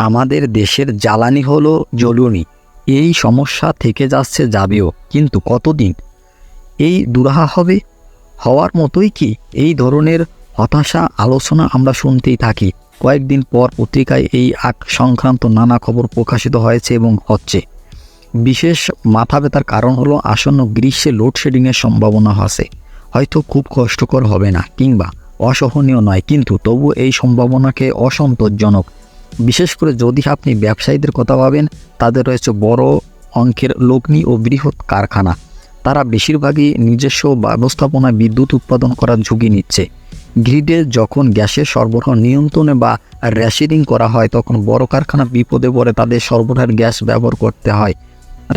আমাদের দেশের জ্বালানি হলো জ্বলুনি। এই সমস্যা থেকে যাচ্ছে, যাবেও, কিন্তু কতদিন এই দুরাহা হবে? হওয়ার মতোই কি? এই ধরনের হতাশা আলোচনা আমরা শুনতেই থাকি। কয়েকদিন পর পত্রিকায় এই আগ সংক্রান্ত নানা খবর প্রকাশিত হয়েছে এবং হচ্ছে। বিশেষ মাথা ব্যথার কারণ হলো আসন্ন গ্রীষ্মে লোডশেডিংয়ের সম্ভাবনা আছে। হয়তো খুব কষ্টকর হবে না কিংবা অসহনীয় নয়, কিন্তু তবু এই সম্ভাবনাকে অসন্তোষজনক। বিশেষ করে যদি আপনি ব্যবসায়ীদের কথা ভাবেন, তাদের রয়েছে বড় অঙ্কের লগ্নি ও বৃহৎ কারখানা। তারা বেশিরভাগই নিজস্ব ব্যবস্থাপনায় বিদ্যুৎ উৎপাদন করার ঝুঁকি নিচ্ছে। গ্রিডে যখন গ্যাসের সরবরাহ নিয়ন্ত্রণে বা রেশিডিং করা হয়, তখন বড় কারখানা বিপদে পড়ে তাদের সরবরাহের গ্যাস ব্যবহার করতে হয়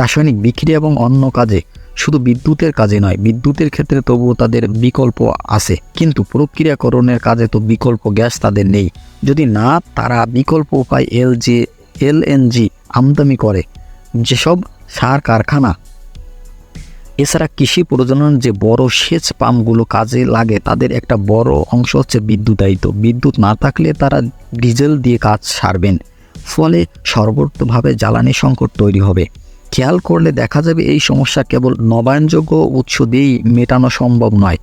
রাসায়নিক বিক্রিয়া এবং অন্য কাজে, শুধু বিদ্যুতের কাজে নয়। বিদ্যুতের ক্ষেত্রে তবুও তাদের বিকল্প আছে, কিন্তু প্রক্রিয়াকরণের কাজে তো বিকল্প গ্যাস তাদের নেই। যদি না তারা বিকল্প উপায় এলএনজি আমদানি করে, যেসব সার কারখানা, এছাড়া কৃষি প্রজনন যে বড় সেচ পাম্পগুলো কাজে লাগে, তাদের একটা বড় অংশ হচ্ছে বিদ্যুতায়িত। বিদ্যুৎ না থাকলে তারা ডিজেল দিয়ে কাজ সারবেন, ফলে সর্বত্রভাবে জ্বালানি সংকট তৈরি হবে। খেয়াল করলে দেখা যাবে এই সমস্যা কেবল নবায়নযোগ্য উৎস দিয়েই মেটানো সম্ভব নয়।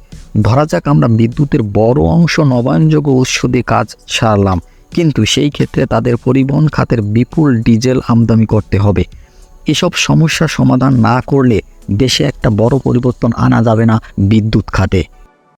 ধরা যাক আমরা বিদ্যুতের বড় অংশ নবায়নযোগ্য উৎস দিয়ে কাজ সারলাম, কিন্তু সেই ক্ষেত্রে তাদের পরিবহন খাতের বিপুল ডিজেল আমদানি করতে হবে। এসব সমস্যার সমাধান না করলে দেশে একটা বড় পরিবর্তন আনা যাবে না বিদ্যুৎ খাতে।